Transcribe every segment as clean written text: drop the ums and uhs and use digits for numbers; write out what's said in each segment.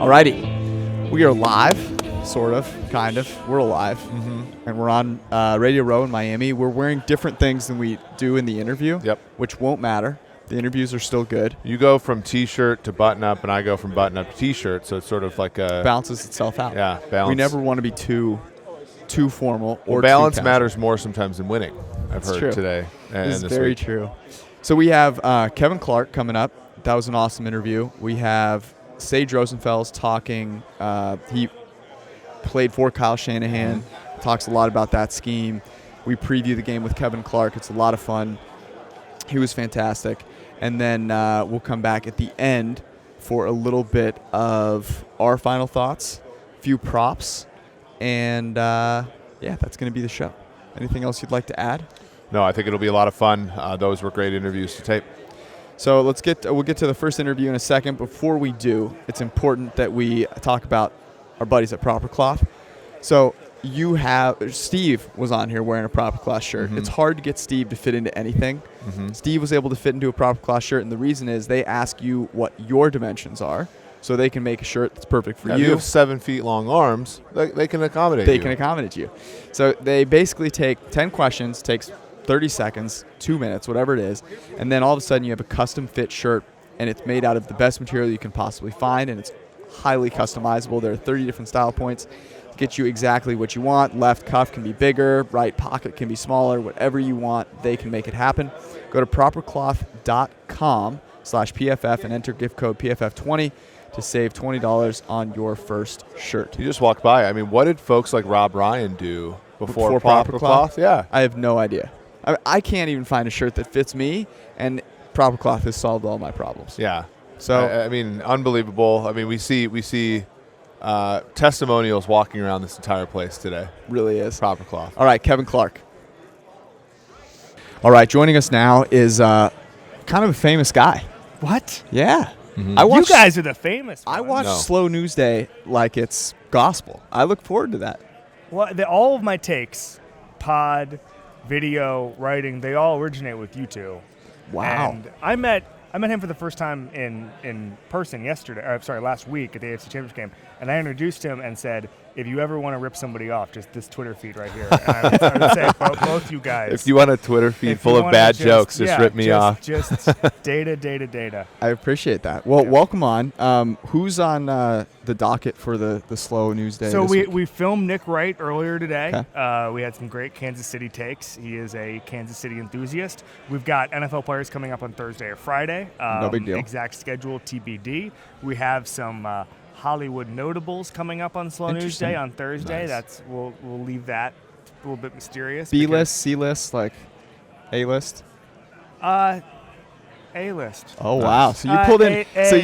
Alrighty, we are live, sort of, kind of. We're alive, and we're on Radio Row in Miami. We're wearing different things than we do in the interview, which won't matter. The interviews are still good. You go from T-shirt to button-up, and I go from button-up to T-shirt, so it's sort of like a... Balances itself out. Yeah, balance. We never want to be too formal or balance too matters more sometimes than winning, I've heard today. This is very true. So we have Kevin Clark coming up. That was an awesome interview. We have Sage Rosenfeld talking. He played for Kyle Shanahan, talks a lot about that scheme. We preview the game with Kevin Clark. It's a lot of fun. He was fantastic. And then we'll come back at the end for a little bit of our final thoughts, a few props, and that's going to be the show. Anything else you'd like to add? No, I think it'll be a lot of fun. Those were great interviews to tape. So we'll get to the first interview in a second. Before we do, it's important that we talk about our buddies at Proper Cloth. So Steve was on here wearing a Proper Cloth shirt. It's hard to get Steve to fit into anything. Steve was able to fit into a Proper Cloth shirt, and the reason is they ask you what your dimensions are, so they can make a shirt that's perfect for you. If you have 7 feet long arms, they can accommodate you. They can accommodate you. So they basically take 10 questions, takes 30 seconds, 2 minutes, whatever it is, and then all of a sudden you have a custom fit shirt, and it's made out of the best material you can possibly find, and it's highly customizable. There are 30 different style points. Get you exactly what you want. Left cuff can be bigger, right pocket can be smaller, whatever you want, they can make it happen. Go to propercloth.com/PFF and enter gift code PFF20 to save $20 on your first shirt. You just walked by. I mean, what did folks like Rob Ryan do before Proper Cloth? Yeah. I have no idea. I can't even find a shirt that fits me, and Proper Cloth has solved all my problems. Yeah. So I mean, unbelievable. I mean, we see testimonials walking around this entire place today. Really is. Proper Cloth. All right, Kevin Clark. All right, joining us now is kind of a famous guy. What? Yeah. You guys are the famous ones. I watch Slow News Day like it's gospel. I look forward to that. Well, all of my takes, pod, video, writing, they all originate with you two. Wow. And I met him for the first time in person last week at the AFC Championship game, and I introduced him and said, if you ever want to rip somebody off, just this Twitter feed right here. And I would say both you guys. If you want a Twitter feed full of bad jokes, just rip me off. Just data. I appreciate that. Well, welcome on. Who's on the docket for the Slow News Day? So this week? we filmed Nick Wright earlier today. Okay. We had some great Kansas City takes. He is a Kansas City enthusiast. We've got NFL players coming up on Thursday or Friday. No big deal. Exact schedule TBD. We have some Hollywood notables coming up on Slow News Day on Thursday. Nice. We'll leave that a little bit mysterious. B-list, C-list, like A-list? A-list. Oh wow! So you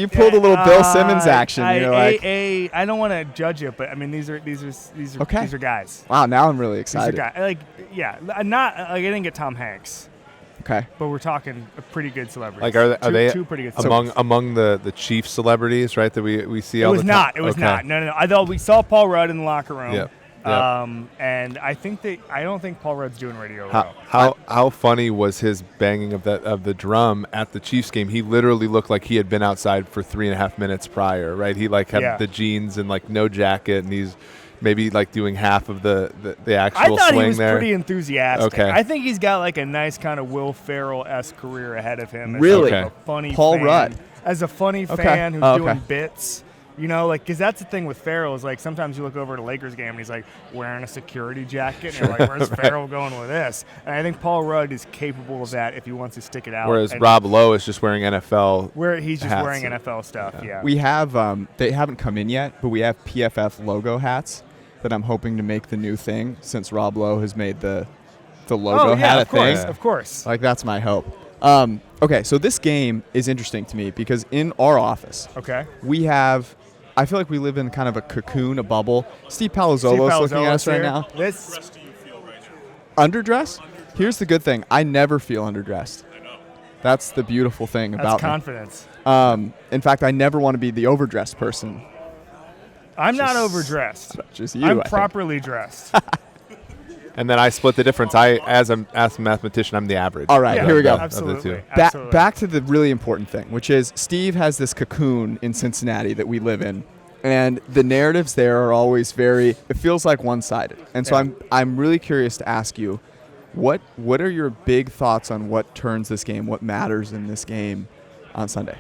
pulled a little Bill Simmons action. I don't want to judge it, but I mean these are guys. Wow! Now I'm really excited. These are guys. I didn't get Tom Hanks. Okay. But we're talking a pretty good celebrities. Like are they two pretty good celebrities. among the chief celebrities, right? That we see all the time. It was not. No. I thought we saw Paul Rudd in the locker room. Yep. And I don't think Paul Rudd's doing radio. How funny was his banging of the drum at the Chiefs game? He literally looked like he had been outside for 3.5 minutes prior, right? He had the jeans and no jacket, and he's maybe doing half of the actual swing there. I thought he was pretty enthusiastic. Okay. I think he's got a nice kind of Will Ferrell-esque career ahead of him. Really? A funny Paul fan, Rudd. As a funny fan who's doing bits. Because that's the thing with Ferrell is sometimes you look over at a Lakers game and he's wearing a security jacket and you're where's Ferrell going with this? And I think Paul Rudd is capable of that if he wants to stick it out. Whereas Rob Lowe is just wearing NFL. Where he's just wearing NFL stuff. Yeah. We have they haven't come in yet, but we have PFF logo hats that I'm hoping to make the new thing since Rob Lowe has made the logo hat a thing. Of course. That's my hope. Okay, so this game is interesting to me because in our office, we have. I feel like we live in kind of a cocoon, a bubble. Steve Palazzolo's looking at us right now. Underdressed? Here's the good thing. I never feel underdressed. That's the beautiful thing about confidence. In fact, I never want to be the overdressed person. I'm not overdressed. Just you. I'm properly dressed. And then I split the difference. As a mathematician, I'm the average. All right, here we go. Absolutely. Back to the really important thing, which is Steve has this cocoon in Cincinnati that we live in And the narratives there are always it feels like one-sided. And so I'm really curious to ask you, what are your big thoughts on what turns this game, what matters in this game on Sunday?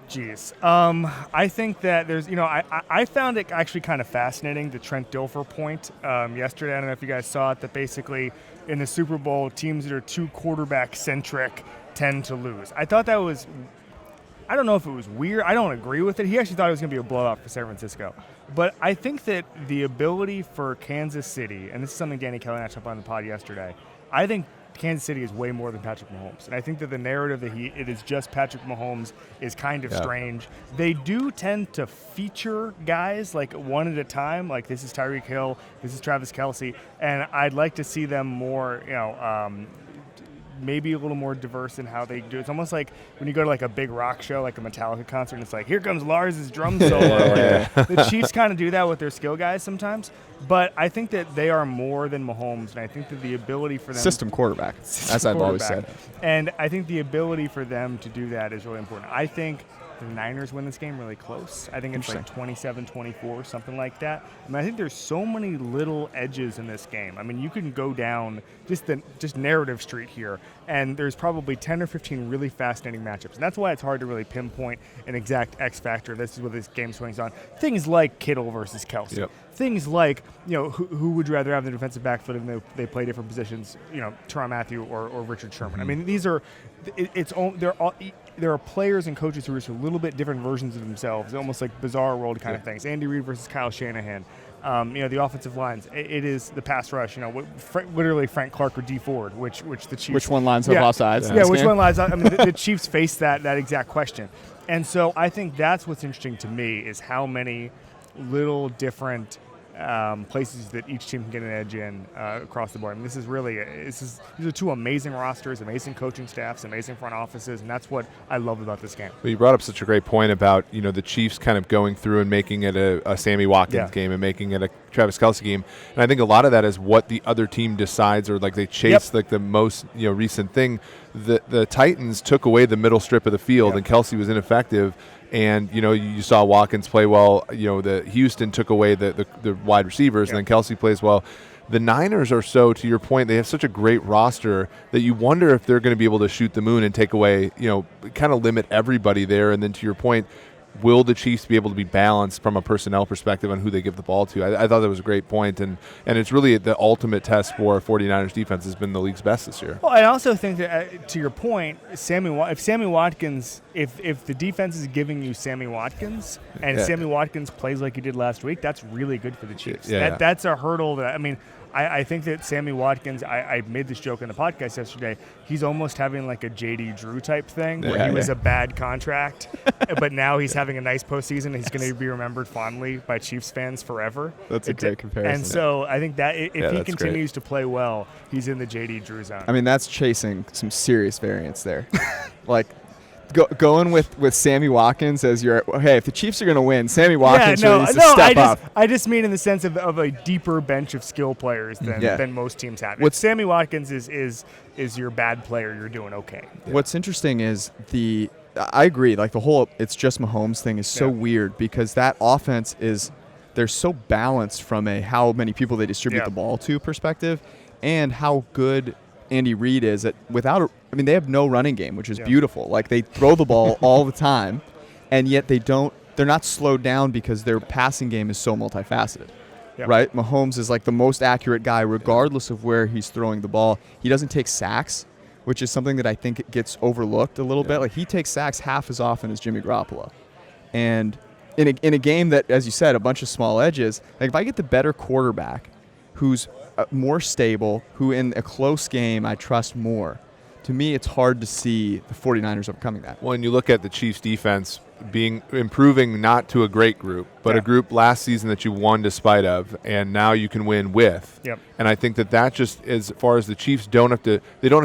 Jeez. I think that there's, I found it actually kind of fascinating, the Trent Dilfer point yesterday. I don't know if you guys saw it, that basically in the Super Bowl, teams that are too quarterback-centric tend to lose. I thought that was, I don't know if it was weird. I don't agree with it. He actually thought it was going to be a blowout for San Francisco. But I think that the ability for Kansas City, and this is something Danny Kelly and I touched up on the pod yesterday, I think Kansas City is way more than Patrick Mahomes. And I think that the narrative that it is just Patrick Mahomes is kind of strange. They do tend to feature guys like one at a time, like this is Tyreek Hill, this is Travis Kelce, and I'd like to see them more, maybe a little more diverse in how they do it. It's almost like when you go to like a big rock show, like a Metallica concert, and it's like, here comes Lars's drum solo. The Chiefs kind of do that with their skill guys sometimes. But I think that they are more than Mahomes, and I think that the ability for them... System quarterback, as I've always said. And I think the ability for them to do that is really important. I think the Niners win this game really close. I think it's like 27-24, something like that. I mean, I think there's so many little edges in this game. I mean, you can go down just narrative street here, and there's probably 10 or 15 really fascinating matchups. And that's why it's hard to really pinpoint an exact X factor. This is what this game swings on. Things like Kittle versus Kelce. Yep. Things like, who would you rather have the defensive backfield if they play different positions, Tyrann Mathieu or Richard Sherman. I mean, these are, there are players and coaches who are just a little bit different versions of themselves, almost like bizarre world kind of things. Andy Reid versus Kyle Shanahan. The offensive lines. It is the pass rush. Literally Frank Clark or D Ford, which the Chiefs. Which one lines up offsides? Yeah, which one lines up? I mean, the Chiefs face that exact question, and so I think that's what's interesting to me is how many little different places that each team can get an edge in across the board. I mean, these are two amazing rosters, amazing coaching staffs, amazing front offices, and that's what I love about this game. Well, you brought up such a great point about the Chiefs kind of going through and making it a Sammy Watkins game and making it a Travis Kelce game, and I think a lot of that is what the other team decides, or like they chase like the most recent thing. The Titans took away the middle strip of the field, and Kelce was ineffective. And, you saw Watkins play well. The Houston took away the wide receivers, and then Kelce plays well. The Niners are to your point, they have such a great roster that you wonder if they're going to be able to shoot the moon and take away, kind of limit everybody there. And then to your point, will the Chiefs be able to be balanced from a personnel perspective on who they give the ball to? I thought that was a great point, and it's really the ultimate test for 49ers defense has been the league's best this year. Well, I also think that, to your point, if Sammy Watkins, if the defense is giving you Sammy Watkins, and Sammy Watkins plays like he did last week, that's really good for the Chiefs. That's a hurdle that, I think that Sammy Watkins, I made this joke in the podcast yesterday, he's almost having like a J.D. Drew type thing where he was a bad contract, but now he's having a nice postseason and he's going to be remembered fondly by Chiefs fans forever. That's a great comparison. And so I think that if he continues to play well, he's in the J.D. Drew zone. I mean, that's chasing some serious variance there. Going with Sammy Watkins as if the Chiefs are going to win, Sammy Watkins needs to step up. I just mean in the sense of a deeper bench of skill players than most teams have. If Sammy Watkins is your bad player, you're doing okay. What's interesting is I agree, like the whole it's just Mahomes thing is so weird because that offense they're so balanced from a how many people they distribute the ball to perspective and how good Andy Reid is they have no running game, which is beautiful. Like they throw the ball all the time, and yet they're not slowed down because their passing game is so multifaceted. Right? Mahomes is like the most accurate guy regardless of where he's throwing the ball. He doesn't take sacks, which is something that I think gets overlooked a little bit. Like he takes sacks half as often as Jimmy Garoppolo. And in a game that, as you said, a bunch of small edges, like if I get the better quarterback who's more stable, who in a close game I trust more, to me it's hard to see the 49ers overcoming that. When you look at the Chiefs defense improving not to a great group, but a group last season that you won despite of, and now you can win with. And I think that just as far as the Chiefs don't have to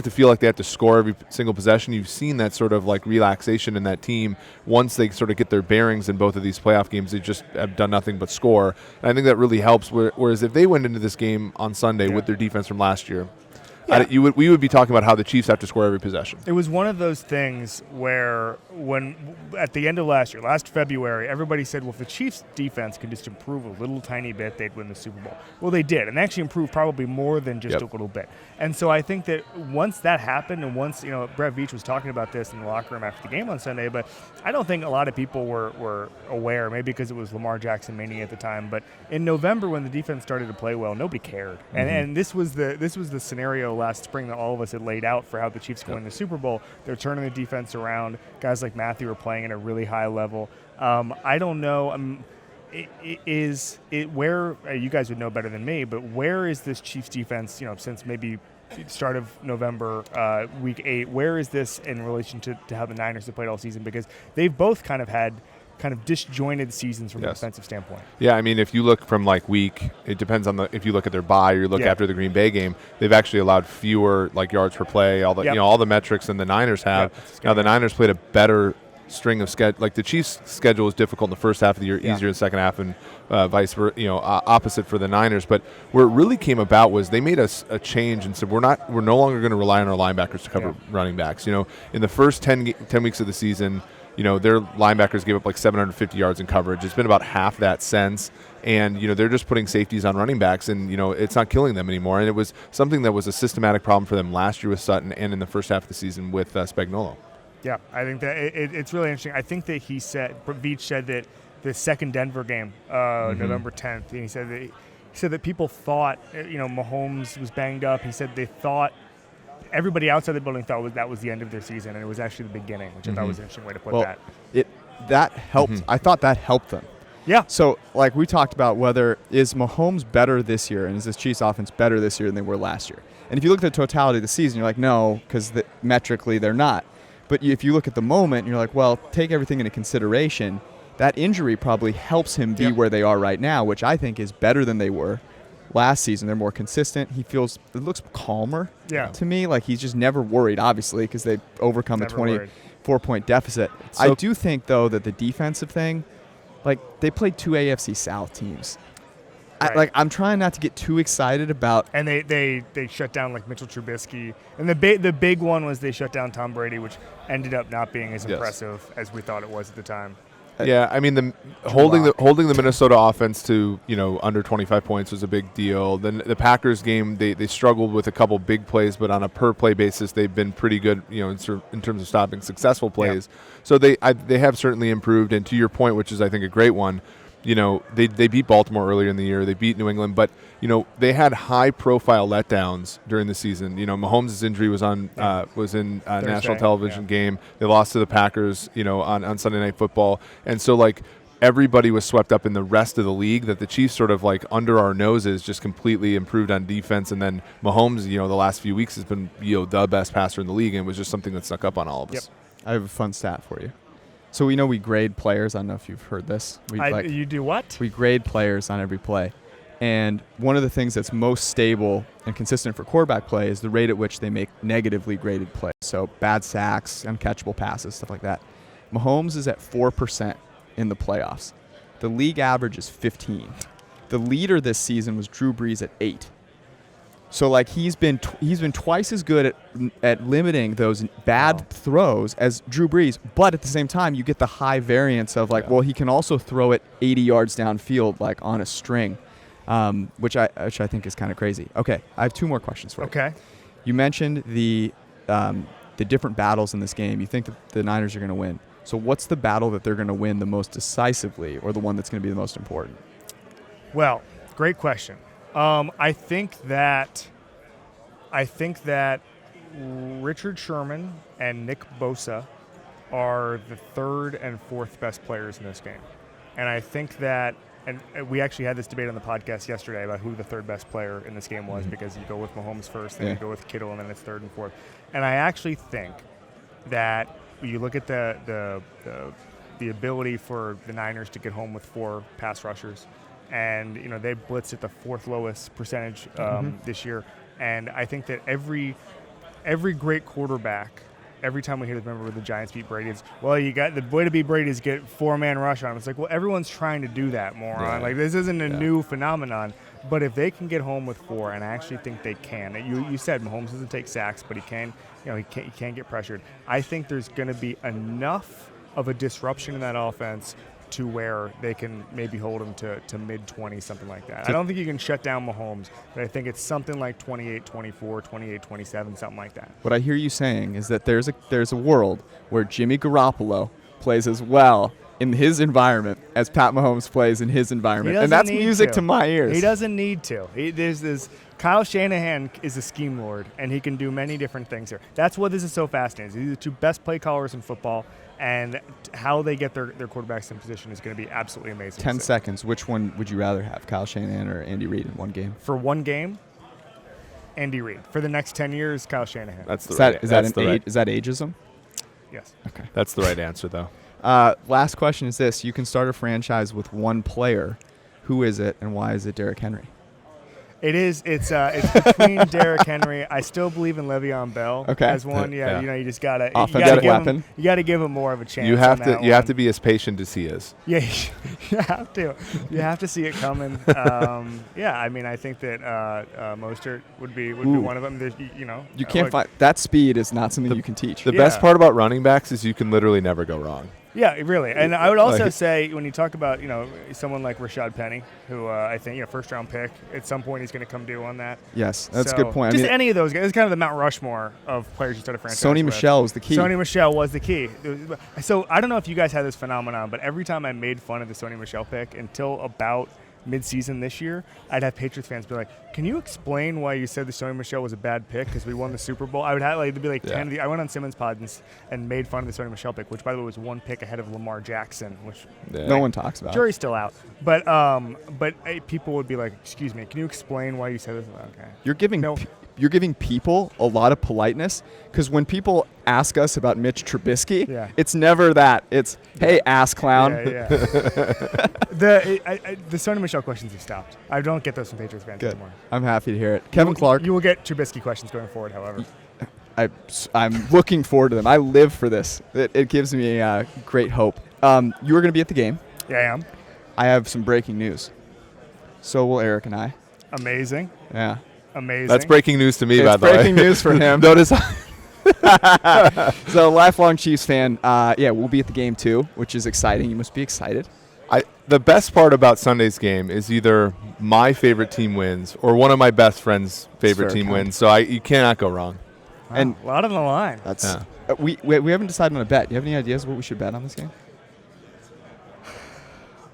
feel like they have to score every single possession. You've seen that sort of like relaxation in that team once they sort of get their bearings in both of these playoff games. They just have done nothing but score. And I think that really helps. Whereas if they went into this game on Sunday with their defense from last year, Yeah. We would be talking about how the Chiefs have to score every possession. It was one of those things where when at the end of last February, everybody said, well, if the Chiefs defense could just improve a little tiny bit, they'd win the Super Bowl. Well, they did, and they actually improved probably more than just a little bit. And so I think that once that happened, and once, Brett Veach was talking about this in the locker room after the game on Sunday, but I don't think a lot of people were aware, maybe because it was Lamar Jackson mania at the time, but in November when the defense started to play well, nobody cared. And this was the scenario last spring that all of us had laid out for how the Chiefs go in the Super Bowl. They're turning the defense around. Guys like Matthew are playing at a really high level. I don't know. Where you guys would know better than me, but where is this Chiefs defense? Since maybe start of November, week 8. Where is this in relation to how the Niners have played all season? Because they've both kind of had disjointed seasons from a defensive standpoint. Yeah, I mean, if you look from it depends on if you look at their bye or you look after the Green Bay game, they've actually allowed fewer yards per play, all the metrics than the Niners have. Now the Niners played a better string of schedule. Like the Chiefs' schedule is difficult in the first half of the year, easier in the second half, and vice versa. Opposite for the Niners. But where it really came about was they made a change and said we're no longer going to rely on our linebackers to cover running backs. In the first 10 weeks of the season, their linebackers gave up 750 yards in coverage. It's been about half that since. And, they're just putting safeties on running backs, and, it's not killing them anymore. And it was something that was a systematic problem for them last year with Sutton and in the first half of the season with Spagnuolo. Yeah, I think that it's really interesting. I think that Veach said that the second Denver game, November 10th, and he said that people thought, Mahomes was banged up. He said they thought, everybody outside the building thought that was the end of their season, and it was actually the beginning, which I thought was an interesting way to put that. That helped. I thought that helped them. Yeah. So, we talked about whether is Mahomes better this year, and is this Chiefs offense better this year than they were last year? And if you look at the totality of the season, you're like, no, because metrically they're not. But if you look at the moment, you're like, well, take everything into consideration. That injury probably helps him be where they are right now, which I think is better than they were last season. They're more consistent. It looks calmer to me. He's just never worried, obviously, because they overcome a 24-point deficit. I do think, though, that the defensive thing, they played 2 AFC South teams. Right. I'm trying not to get too excited about. And they shut down Mitchell Trubisky, and the big one was they shut down Tom Brady, which ended up not being as impressive as we thought it was at the time. Yeah, I mean holding the Minnesota offense to under 25 points was a big deal. Then the Packers game, they struggled with a couple big plays, but on a per play basis, they've been pretty good in terms of stopping successful plays. Yeah. So they have certainly improved. And to your point, which is I think a great one. They beat Baltimore earlier in the year. They beat New England, but they had high-profile letdowns during the season. Mahomes' injury was in a national television game. They lost to the Packers, on Sunday Night Football, and so everybody was swept up in the rest of the league. That the Chiefs sort of under our noses just completely improved on defense, and then Mahomes, the last few weeks has been the best passer in the league, and it was just something that snuck up on all of us. I have a fun stat for you. So we grade players. I don't know if you've heard this. You do what? We grade players on every play. And one of the things that's most stable and consistent for quarterback play is the rate at which they make negatively graded plays. So bad sacks, uncatchable passes, stuff like that. Mahomes is at 4% in the playoffs. The league average is 15. The leader this season was Drew Brees at 8. So he's been twice as good at limiting those bad throws as Drew Brees, but at the same time you get the high variance of he can also throw it 80 yards downfield on a string, which I think is kind of crazy. Okay, I have 2 more questions for you. Okay, you mentioned the different battles in this game. You think that the Niners are going to win. So what's the battle that they're going to win the most decisively, or the one that's going to be the most important? Well, great question. I think that Richard Sherman and Nick Bosa are the 3rd and 4th best players in this game. And I think that, and we actually had this debate on the podcast yesterday about who the 3rd best player in this game was, because you go with Mahomes first, then you go with Kittle, and then it's 3rd and 4th. And I actually think that when you look at the ability for the Niners to get home with 4 pass rushers, and they blitzed at the 4th lowest percentage this year. And I think that every great quarterback, every time we hear this, remember when the Giants beat Brady, it's, you got the way to beat Brady is get 4-man rush on him. It's everyone's trying to do that, moron. This isn't a new phenomenon. But if they can get home with 4, and I actually think they can, you said Mahomes doesn't take sacks, but he can get pressured. I think there's going to be enough of a disruption in that offense to where they can maybe hold him to mid-20s, something like that. I don't think you can shut down Mahomes, but I think it's something like 28-24, 28-27, something like that. What I hear you saying is that there's a world where Jimmy Garoppolo plays as well in his environment as Pat Mahomes plays in his environment. And that's music to my ears. He doesn't need to. Kyle Shanahan is a scheme lord, and he can do many different things here. That's what this is so fascinating. These are the 2 best play callers in football, and how they get their quarterbacks in position is going to be absolutely amazing. 10 seconds. Which one would you rather have, Kyle Shanahan or Andy Reid in one game? For one game, Andy Reid. For the next 10 years, Kyle Shanahan. Is that ageism? Yes. Okay. That's the right answer, though. Last question is this. You can start a franchise with one player. Who is it, and why is it Derrick Henry? It's between Derrick Henry. I still believe in Le'Veon Bell as one. Yeah, you just gotta weapon. You gotta give him more of a chance. You have to be as patient as he is. Yeah, you have to. You have to see it coming. I think that Mostert would be one of them. You can't find that speed is not something you can teach. The best part about running backs is you can literally never go wrong. Yeah, really. And I would also say, when you talk about, someone like Rashad Penny, who I think, first-round pick, at some point he's going to come due on that. Yes, that's a good point. Just any of those guys. It's kind of the Mount Rushmore of players you start a franchise Sony with. Michel was the key. Sony Michel was the key. So I don't know if you guys had this phenomenon, but every time I made fun of the Sony Michel pick until about mid-season this year, I'd have Patriots fans be like, "Can you explain why you said the Sony Michel was a bad pick because we won the Super Bowl?" I would have to be like 10 of the. I went on Simmons' pod and made fun of the Sony Michel pick, which by the way was 1 pick ahead of Lamar Jackson, which no one talks about. Jury's still out, but people would be like, "Excuse me, can you explain why you said this?" Okay, You're giving people a lot of politeness, because when people ask us about Mitch Trubisky, it's never that. It's, hey, ass clown. Yeah. The Sony Michel questions have stopped. I don't get those from Patriots fans anymore. I'm happy to hear it. Kevin Clark. You will get Trubisky questions going forward, however. I'm looking forward to them. I live for this. It gives me great hope. You are going to be at the game. Yeah, I am. I have some breaking news. So will Eric and I. Amazing. Yeah. Amazing. That's breaking news to me, by the way. It's breaking news for him. Notice. So, lifelong Chiefs fan, we'll be at the game too, which is exciting. You must be excited. The best part about Sunday's game is either my favorite team wins or one of my best friends' favorite team wins. So you cannot go wrong. Wow, and a lot on the line. That's we haven't decided on a bet. Do you have any ideas what we should bet on this game?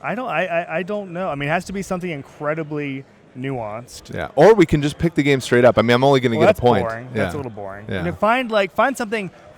I don't know. I mean, it has to be something incredibly nuanced. Yeah. Or we can just pick the game straight up. I mean, I'm only going to get a point. Boring. Yeah. That's a little boring. Yeah.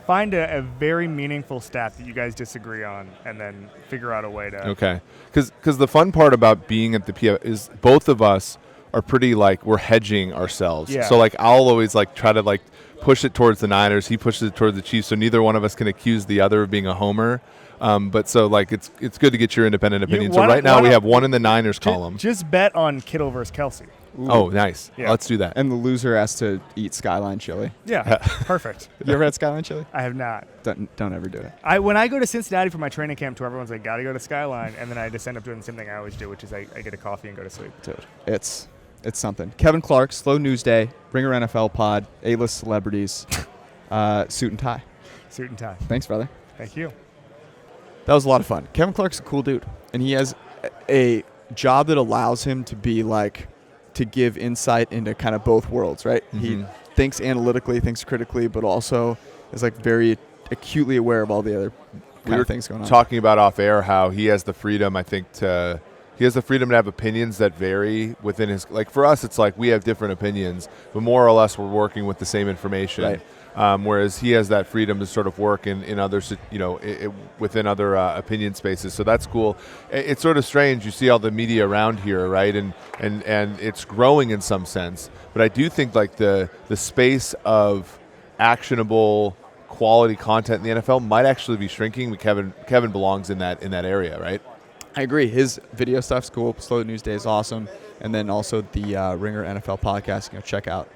Find a very meaningful stat that you guys disagree on, and then figure out a way to. Okay. Because the fun part about being at the PFF is both of us are pretty we're hedging ourselves. Yeah. So I'll always try to push it towards the Niners. He pushes it towards the Chiefs. So neither one of us can accuse the other of being a homer. But it's good to get your independent opinion. So right now we have one in the Niners column. Just bet on Kittle versus Kelsey. Ooh. Oh, nice. Yeah. Let's do that. And the loser has to eat Skyline chili. Yeah, perfect. You ever had Skyline chili? I have not. Don't ever do it. When I go to Cincinnati for my training camp tour, everyone's like, gotta go to Skyline. And then I just end up doing the same thing I always do, which is I get a coffee and go to sleep. Dude, it's something. Kevin Clark, Slow News Day, Ringer NFL Pod, A-list celebrities, suit and tie. Suit and tie. Thanks, brother. Thank you. That was a lot of fun. Kevin Clark's a cool dude, and he has a job that allows him to be to give insight into kind of both worlds, right? Mm-hmm. He thinks analytically, thinks critically, but also is very acutely aware of all the other kind of things going on. Talking about off air how he has the freedom, I think, to have opinions that vary within his. For us, it's we have different opinions, but more or less we're working with the same information. Right. Whereas he has that freedom to sort of work in other, within other opinion spaces. So that's cool. It's sort of strange. You see all the media around here, right? And it's growing in some sense. But I do think the space of actionable quality content in the NFL might actually be shrinking. Kevin belongs in that area, right? I agree. His video stuff's cool. Slow News Day is awesome. And then also the Ringer NFL podcast, check out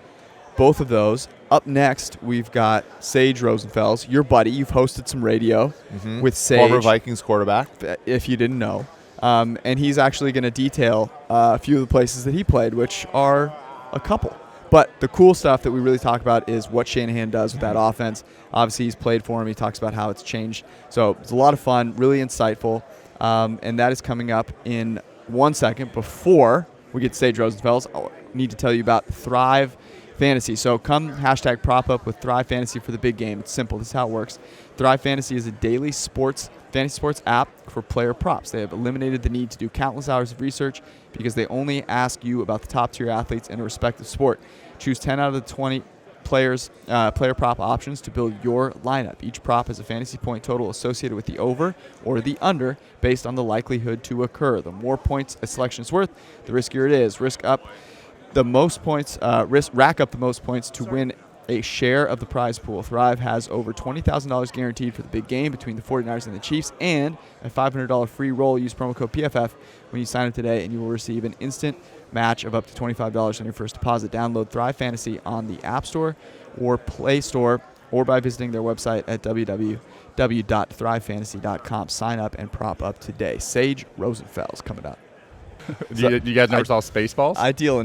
both of those. Up next, we've got Sage Rosenfeld, your buddy. You've hosted some radio with Sage. Former Vikings quarterback. If you didn't know. And he's actually going to detail a few of the places that he played, which are a couple. But the cool stuff that we really talk about is what Shanahan does with that offense. Obviously, he's played for him. He talks about how it's changed. So it's a lot of fun, really insightful. And that is coming up in 1 second. Before we get to Sage Rosenfeld, I need to tell you about Thrive Fantasy. So come hashtag prop up with Thrive Fantasy for the big game. It's simple. This is how it works. Thrive Fantasy is a daily fantasy sports app for player props. They have eliminated the need to do countless hours of research because they only ask you about the top-tier athletes in a respective sport. Choose 10 out of the 20 player prop options to build your lineup. Each prop has a fantasy point total associated with the over or the under based on the likelihood to occur. The more points a selection is worth, the riskier it is. Rack up the most points to win a share of the prize pool. Thrive has over $20,000 guaranteed for the big game between the 49ers and the Chiefs, and a $500 free roll. Use promo code PFF when you sign up today, and you will receive an instant match of up to $25 on your first deposit. Download Thrive Fantasy on the App Store or Play Store, or by visiting their website at www.thrivefantasy.com. Sign up and prop up today. Sage Rosenfeld's coming up. You guys never saw Spaceballs? I deal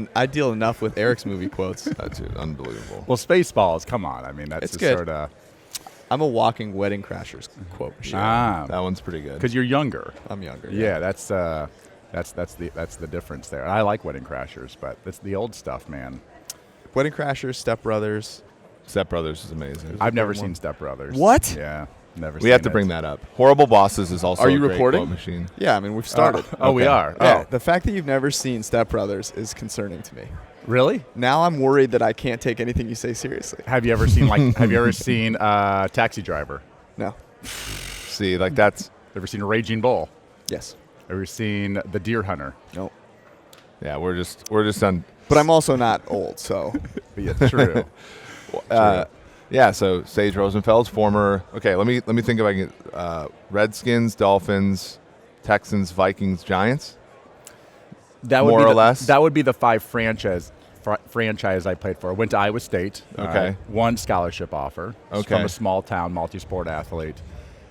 enough with Eric's movie quotes. That's unbelievable. Well, Spaceballs, come on. I mean, that's it's just sort of. I'm a walking Wedding Crashers quote machine. That one's pretty good. Because you're younger. I'm younger. Yeah, that's the difference there. I like Wedding Crashers, but it's the old stuff, man. Wedding Crashers, Step Brothers. Step Brothers is amazing. I've never seen Step Brothers. What? Yeah, never. We have to bring that up. Horrible Bosses is also. Are you a great recording? quote machine. Yeah, I mean we've started. We are. Yeah, the fact that you've never seen Step Brothers is concerning to me. Really? Now I'm worried that I can't take anything you say seriously. Have you ever seen Taxi Driver? No. See, like that's. Ever seen Raging Bull? Yes. Ever seen The Deer Hunter? No. Yeah, we're just on. But I'm also not old, so. Yeah, true. Yeah, so Sage Rosenfeld's former. Okay, let me think if I can. Redskins, Dolphins, Texans, Vikings, Giants. That would more be or less. That would be the 5 franchise I played for. I went to Iowa State. Okay. One scholarship offer. Okay. From a small town multi-sport athlete,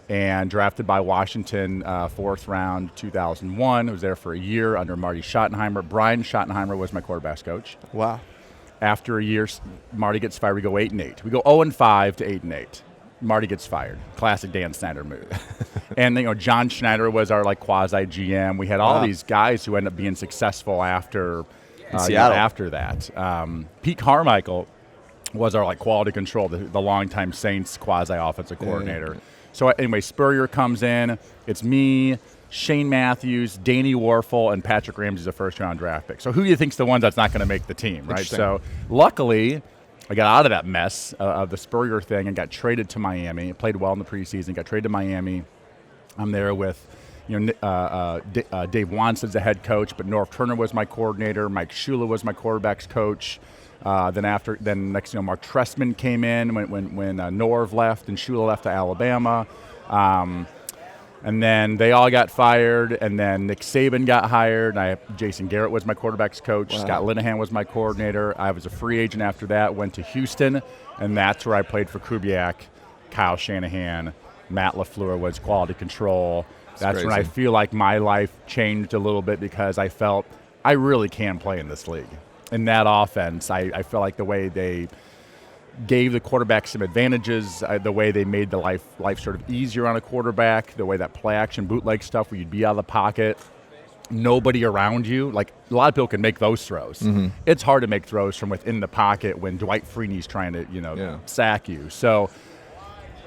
and drafted by Washington, 4th round, 2001. I was there for a year under Marty Schottenheimer. Brian Schottenheimer was my quarterback's coach. Wow. After a year, Marty gets fired. We go 8-8. We go 0-5 to 8-8. Marty gets fired. Classic Dan Snyder move. And John Schneider was our quasi GM. We had all these guys who ended up being successful after after that. Pete Carmichael was our quality control, the longtime Saints quasi offensive coordinator. So anyway, Spurrier comes in. It's me, Shane Matthews, Danny Warfel, and Patrick Ramsey's a first-round draft pick. So who do you think's the one that's not going to make the team, right? So luckily, I got out of that mess of the Spurrier thing and got traded to Miami. I played well in the preseason, got traded to Miami. I'm there with Dave Wanson's the head coach, but Norv Turner was my coordinator. Mike Shula was my quarterback's coach. Then next, Mark Trestman came in when Norv left and Shula left to Alabama. And then they all got fired, and then Nick Saban got hired. Jason Garrett was my quarterback's coach. Wow. Scott Linehan was my coordinator. I was a free agent after that, went to Houston, and that's where I played for Kubiak, Kyle Shanahan. Matt LaFleur was quality control. That's when I feel like my life changed a little bit because I felt I really can play in this league. In that offense, I felt like the way they gave the quarterback some advantages, the way they made the life sort of easier on a quarterback, the way that play action bootleg stuff where you'd be out of the pocket, nobody around you. A lot of people can make those throws. Mm-hmm. It's hard to make throws from within the pocket when Dwight Freeney's trying to sack you. So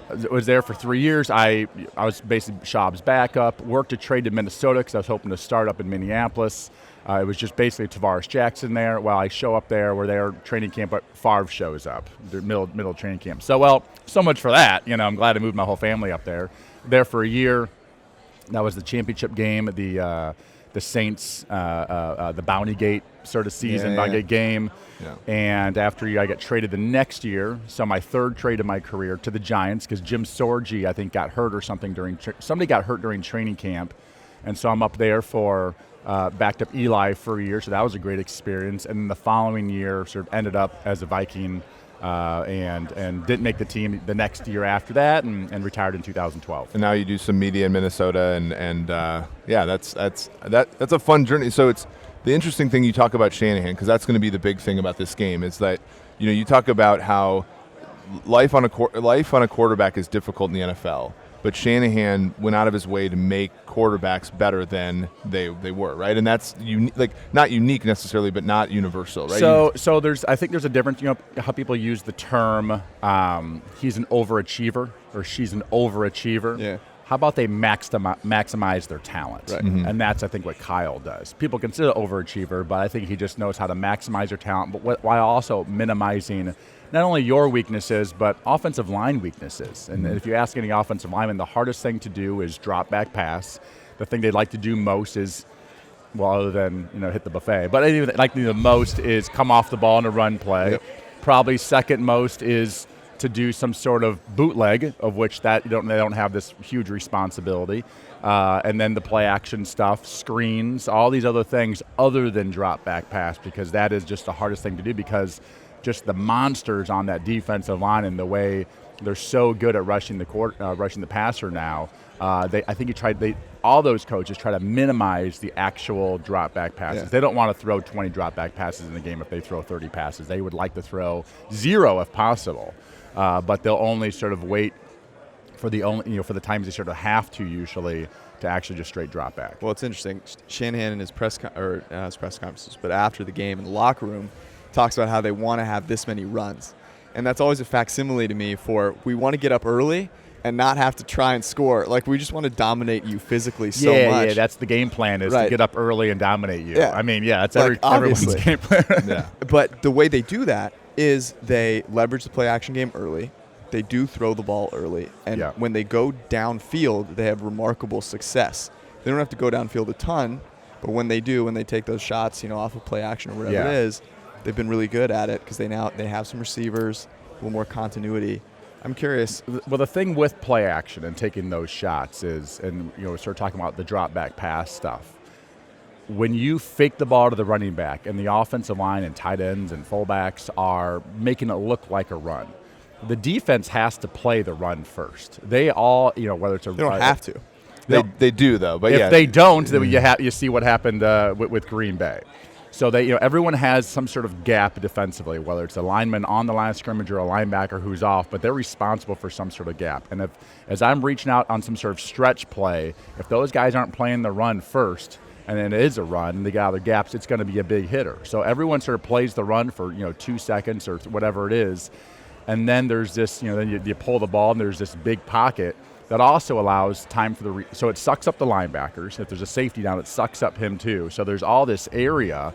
I was there for 3 years. I was basically Schaub's backup, worked a trade to Minnesota because I was hoping to start up in Minneapolis. It was just basically Tavares Jackson there. Well, I show up there. We're there training camp, but Favre shows up, the middle training camp. So much for that. I'm glad I moved my whole family up there. There for a year. That was the championship game, the Saints, the Bounty Gate sort of season, Bounty Gate game. Yeah. And after I got traded the next year, so my third trade of my career to the Giants because Jim Sorgi, I think, got hurt or something somebody got hurt during training camp. And so I'm up there for backed up Eli for a year, so that was a great experience. And then the following year sort of ended up as a Viking and didn't make the team the next year after that, and retired in 2012. And now you do some media in Minnesota, and that's a fun journey. So it's the interesting thing you talk about Shanahan, because that's going to be the big thing about this game, is that you talk about how life on a quarterback is difficult in the NFL. But Shanahan went out of his way to make quarterbacks better than they were, right? And that's not unique necessarily, but not universal, right? So I think there's a difference. How people use the term, he's an overachiever or she's an overachiever. Yeah. How about they maximize their talent? Right. Mm-hmm. And that's, I think, what Kyle does. People consider overachiever, but I think he just knows how to maximize their talent, but while also minimizing not only your weaknesses, but offensive line weaknesses. And if you ask any offensive lineman, the hardest thing to do is drop back pass. The thing they'd like to do most is, well, other than hit the buffet, but anything they'd like to do the most is come off the ball in a run play. Yep. Probably second most is to do some sort of bootleg, of which they don't have this huge responsibility. And then the play action stuff, screens, all these other things other than drop back pass, because that is just the hardest thing to do, because just the monsters on that defensive line and the way they're so good at rushing the passer now. I think all those coaches try to minimize the actual drop back passes. Yeah. They don't want to throw 20 drop back passes in a game if they throw 30 passes. They would like to throw 0 if possible, but they'll only sort of wait for the times they sort of have to usually to actually just straight drop back. Well, it's interesting. Shanahan in his press conferences, but after the game in the locker room, talks about how they want to have this many runs. And that's always a facsimile to me for we want to get up early and not have to try and score. Like, we just want to dominate you physically so much. Yeah, that's the game plan, is right. to get up early and dominate you. Yeah. I mean, that's like, everyone's game plan. Yeah. But the way they do that is they leverage the play action game early. They do throw the ball early. And when they go downfield, they have remarkable success. They don't have to go downfield a ton, but when they do, when they take those shots, off of play action or whatever it is, they've been really good at it because they have some receivers, a little more continuity. I'm curious. Well, the thing with play action and taking those shots is, and we start talking about the drop back pass stuff. When you fake the ball to the running back and the offensive line and tight ends and fullbacks are making it look like a run, the defense has to play the run first. They all, whether it's a they don't have to. They do though, but if they don't, then you see what happened with Green Bay. So everyone has some sort of gap defensively, whether it's a lineman on the line of scrimmage or a linebacker who's off, but they're responsible for some sort of gap. And as I'm reaching out on some sort of stretch play, if those guys aren't playing the run first, and then it is a run, and they got other gaps, it's going to be a big hitter. So everyone sort of plays the run for 2 seconds or whatever it is, and then there's this, then you pull the ball, and there's this big pocket that also allows time for so it sucks up the linebackers. If there's a safety down, it sucks up him too. So there's all this area,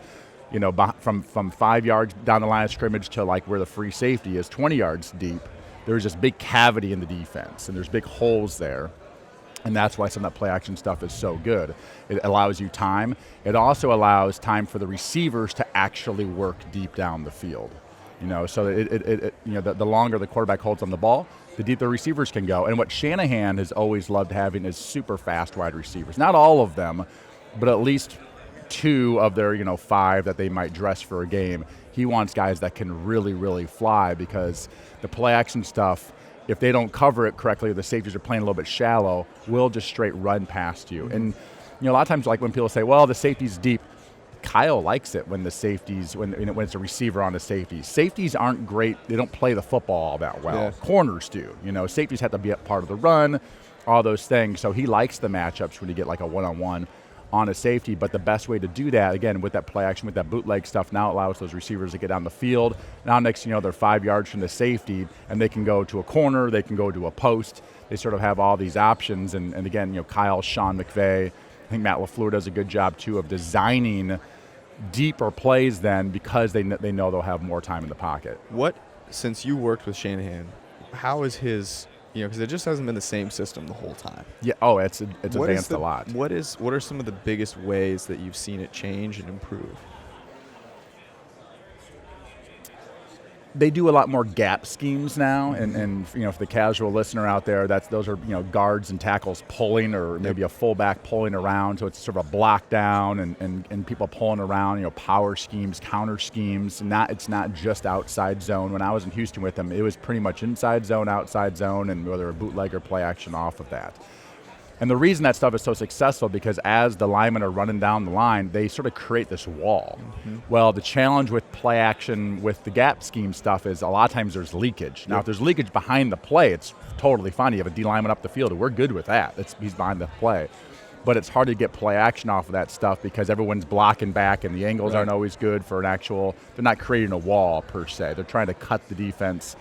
from 5 yards down the line of scrimmage to like where the free safety is, 20 yards deep. There's this big cavity in the defense, and there's big holes there. And that's why some of that play action stuff is so good. It allows you time. It also allows time for the receivers to actually work deep down the field. So the longer the quarterback holds on the ball, the deeper the receivers can go. And what Shanahan has always loved having is super fast wide receivers. Not all of them, but at least 2 of their 5 that they might dress for a game. He wants guys that can really, really fly, because the play action stuff, if they don't cover it correctly, or the safeties are playing a little bit shallow, will just straight run past you. And a lot of times, like when people say, well, the safety's deep, Kyle likes it when the safeties, when it's a receiver on the safety. Safeties aren't great. They don't play the football all that well. Yeah. Corners do. Safeties have to be a part of the run, all those things. So he likes the matchups when you get like a one-on-one on a safety. But the best way to do that, again, with that play action, with that bootleg stuff, now allows those receivers to get down the field. Now next, they're 5 yards from the safety, and they can go to a corner, they can go to a post. They sort of have all these options. And again, Kyle, Sean McVay, I think Matt LaFleur does a good job too of designing deeper plays then, because they know they'll have more time in the pocket. Since you worked with Shanahan, how is his, because it just hasn't been the same system the whole time. Yeah. It's advanced a lot. What are some of the biggest ways that you've seen it change and improve? They do a lot more gap schemes now, and for the casual listener out there, those are guards and tackles pulling, or maybe a fullback pulling around. So it's sort of a block down and people pulling around. Power schemes, counter schemes. It's not just outside zone. When I was in Houston with them, it was pretty much inside zone, outside zone, and whether a bootleg or play action off of that. And the reason that stuff is so successful because as the linemen are running down the line, they sort of create this wall. Well, the challenge with play action with the gap scheme stuff is a lot of times there's leakage. Now, if there's leakage behind the play, it's totally fine. You have a D lineman up the field, and we're good with that. He's behind the play. But it's hard to get play action off of that stuff because everyone's blocking back, and the angles aren't always good for they're not creating a wall per se. They're trying to cut the defense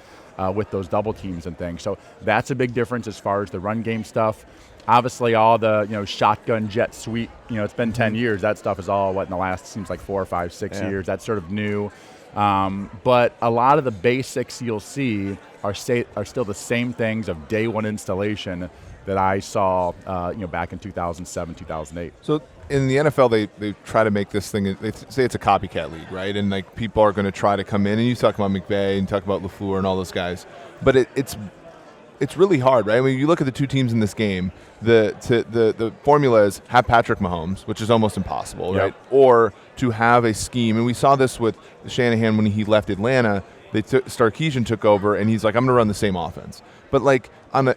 with those double teams and things. So that's a big difference as far as the run game stuff. Obviously, all the shotgun jet sweep. It's been 10 years. That stuff is all in the last seems like 4 or 5, 6 years. That's sort of new. But a lot of the basics you'll see are still the same things of day one installation that I saw back in 2007, 2008. So in the NFL, they try to make this thing. They say it's a copycat league, right? And like people are going to try to come in. And you talk about McVay and talk about LaFleur and all those guys, but it's really hard, right? When you look at the two teams in this game, the formula is have Patrick Mahomes, which is almost impossible, right? Or to have a scheme, and we saw this with Shanahan when he left Atlanta. Sarkisian took over, and he's like, I'm going to run the same offense. But like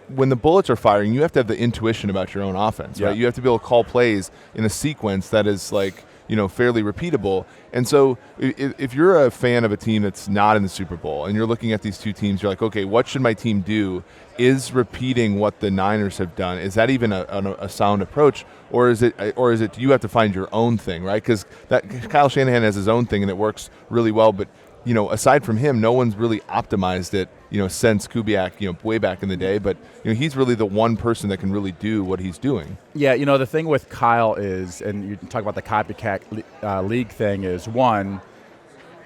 when the bullets are firing, you have to have the intuition about your own offense, right? You have to be able to call plays in a sequence that is like fairly repeatable. And so if you're a fan of a team that's not in the Super Bowl and you're looking at these two teams, you're like, okay, what should my team do? Is repeating what the Niners have done, is that even a sound approach? Or is it you have to find your own thing, right? Because Kyle Shanahan has his own thing and it works really well, but aside from him, no one's really optimized it, since Kubiak, way back in the day. But, he's really the one person that can really do what he's doing. Yeah, the thing with Kyle is, and you talk about the copycat league thing, is one,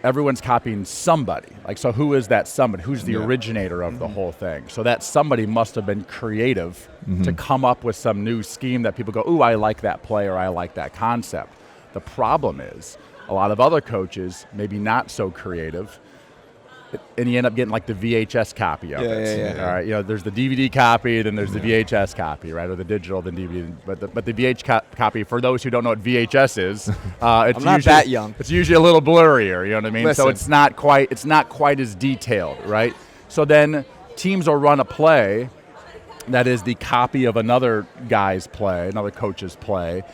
everyone's copying somebody. Like, so who is that somebody? Who's the originator of the whole thing? So that somebody must have been creative to come up with some new scheme that people go, ooh, I like that play or I like that concept. The problem is, a lot of other coaches, maybe not so creative, and you end up getting like the VHS copy of it. All right, there's the DVD copy, then there's the VHS copy, right, or the digital, then DVD. But the VHS copy, for those who don't know what VHS is, it's I'm not that young. It's usually a little blurrier. You know what I mean? Listen. So it's not quite as detailed, right? So then teams will run a play that is the copy of another guy's play, another coach's play.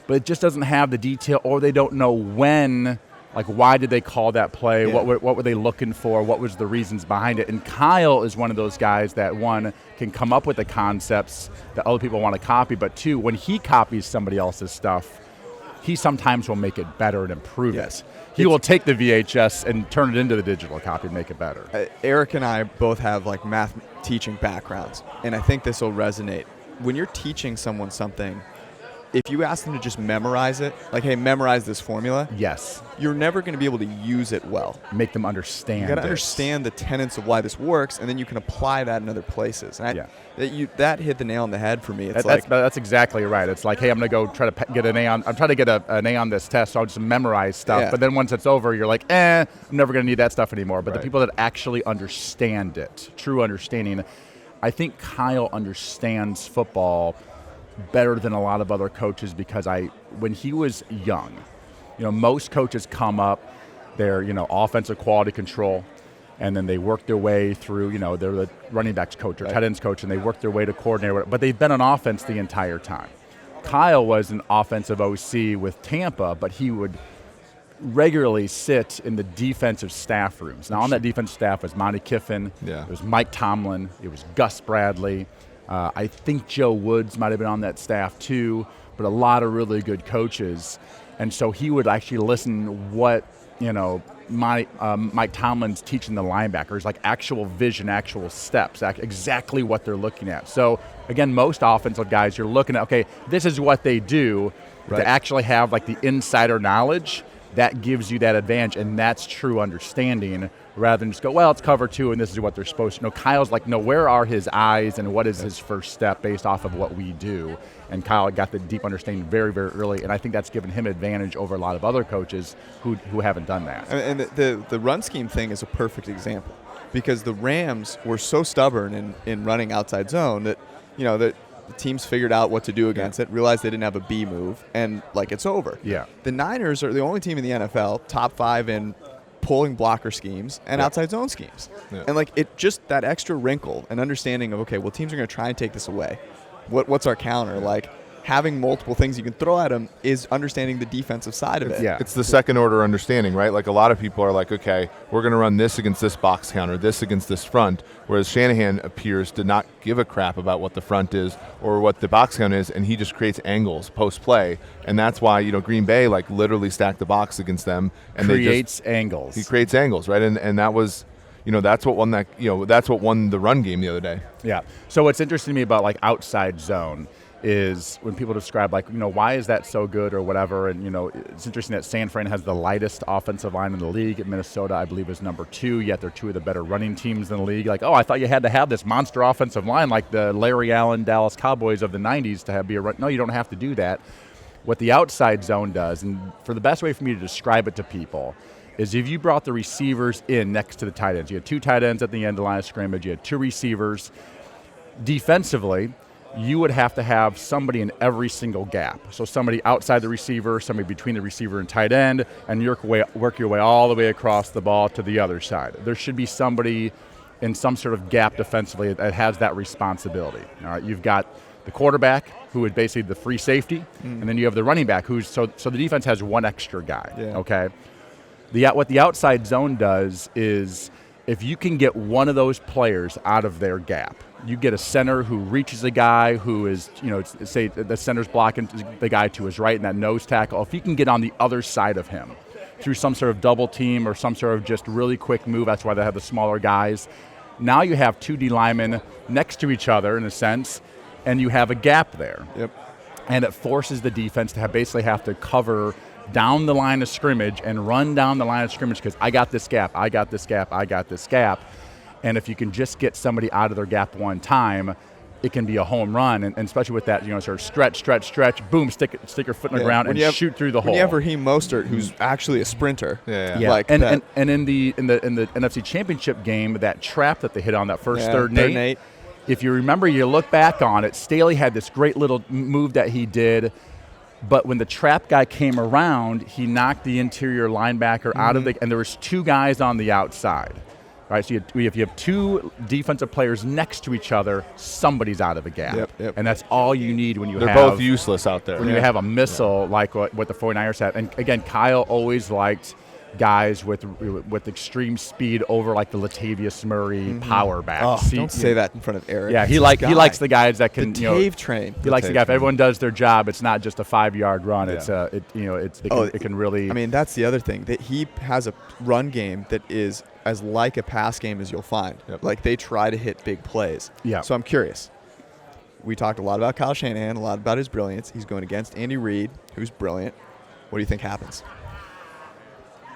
But it just doesn't have the detail, or they don't know when, like why did they call that play, what were they looking for, what was the reasons behind it. And Kyle is one of those guys that, one, can come up with the concepts that other people want to copy, but two, when he copies somebody else's stuff, he sometimes will make it better and improve it. He will take the VHS and turn it into the digital copy and make it better. Eric and I both have like math teaching backgrounds, and I think this will resonate. When you're teaching someone something, if you ask them to just memorize it, like, hey, memorize this formula, you're never going to be able to use it well. Make them understand. You got to understand the tenets of why this works, and then you can apply that in other places. And that hit the nail on the head for me. That's exactly right. It's like, hey, I'm going to go try to get an A on. I'm trying to get an A on this test, so I'll just memorize stuff. Yeah. But then once it's over, you're like, I'm never going to need that stuff anymore. But the people that actually understand it, true understanding, I think Kyle understands football better than a lot of other coaches because when he was young, most coaches come up, they're, offensive quality control, and then they work their way through, they're the running backs coach or tight ends coach, and they work their way to coordinator, but they've been on offense the entire time. Kyle was an offensive OC with Tampa, but he would regularly sit in the defensive staff rooms. Now, on that defensive staff was Monty Kiffin, it was Mike Tomlin, it was Gus Bradley, I think Joe Woods might have been on that staff too, but a lot of really good coaches. And so he would actually listen to what, Mike Tomlin's teaching the linebackers, like actual vision, actual steps, exactly what they're looking at. So, again, most offensive guys, you're looking at, okay, this is what they do. Right. To actually have like the insider knowledge, that gives you that advantage, and that's true understanding rather than just go, well, it's cover 2 and this is what they're supposed to know. Kyle's like, no, where are his eyes and what is his first step based off of what we do? And Kyle got the deep understanding very, very early, and I think that's given him advantage over a lot of other coaches who haven't done that. And the run scheme thing is a perfect example because the Rams were so stubborn in running outside zone that, that the teams figured out what to do against it, realized they didn't have a B move, and, it's over. Yeah. The Niners are the only team in the NFL, top 5 in pulling blocker schemes and outside zone schemes. Yeah. And, it just that extra wrinkle and understanding of, okay, well, teams are going to try and take this away. What's our counter? Having multiple things you can throw at them is understanding the defensive side of it. Yeah. It's the second order understanding, right? A lot of people are like, okay, we're going to run this against this box counter, this against this front, whereas Shanahan appears to not give a crap about what the front is or what the box count is, and he just creates angles post-play, and that's why, Green Bay, literally stacked the box against them. And creates angles. He creates angles, right? And that was... that's what won that's what won the run game the other day. Yeah. So what's interesting to me about outside zone is when people describe why is that so good or whatever, and it's interesting that San Fran has the lightest offensive line in the league. Minnesota, I believe, is number 2, yet they're 2 of the better running teams in the league. I thought you had to have this monster offensive line like the Larry Allen Dallas Cowboys of the 90s to be a run. No, you don't have to do that. What the outside zone does, and for the best way for me to describe it to people, is if you brought the receivers in next to the tight ends. You had 2 tight ends at the end of the line of scrimmage. You had 2 receivers. Defensively, you would have to have somebody in every single gap. So somebody outside the receiver, somebody between the receiver and tight end, and work your way all the way across the ball to the other side. There should be somebody in some sort of gap defensively that has that responsibility. All right, you've got the quarterback, who is basically the free safety, and then you have the running back, who's so the defense has 1 extra guy. Yeah. Okay. What the outside zone does is if you can get one of those players out of their gap, you get a center who reaches a guy who is, say the center's blocking the guy to his right in that nose tackle. If you can get on the other side of him through some sort of double team or some sort of just really quick move, that's why they have the smaller guys. Now you have 2 D linemen next to each other in a sense, and you have a gap there. Yep. And it forces the defense to basically have to cover down the line of scrimmage and run down the line of scrimmage because I got this gap, I got this gap, I got this gap. And if you can just get somebody out of their gap one time, it can be a home run. And especially with that, sort of stretch, boom, stick your foot in the ground and shoot through the hole. When you have Raheem Mostert, who's actually a sprinter. Yeah. And in the NFC Championship game, that trap that they hit on that first third and eight, if you remember, you look back on it, Staley had this great little move that he did. But when the trap guy came around, he knocked the interior linebacker out of and there was 2 guys on the outside. Right, so if you have 2 defensive players next to each other, somebody's out of a gap. Yep. And that's all you need when They're both useless out there. When you have a missile like what the 49ers had. And again, Kyle always liked guys with extreme speed over the Latavius Murray power back. Oh, don't say that in front of Eric. Yeah, he likes the guys that can train. He likes the guy. If everyone does their job, it's not just a 5-yard run. Yeah. It can really. I mean, that's the other thing, that he has a run game that is as like a pass game as you'll find. Yep. They try to hit big plays. Yeah. So I'm curious. We talked a lot about Kyle Shanahan, a lot about his brilliance. He's going against Andy Reid, who's brilliant. What do you think happens?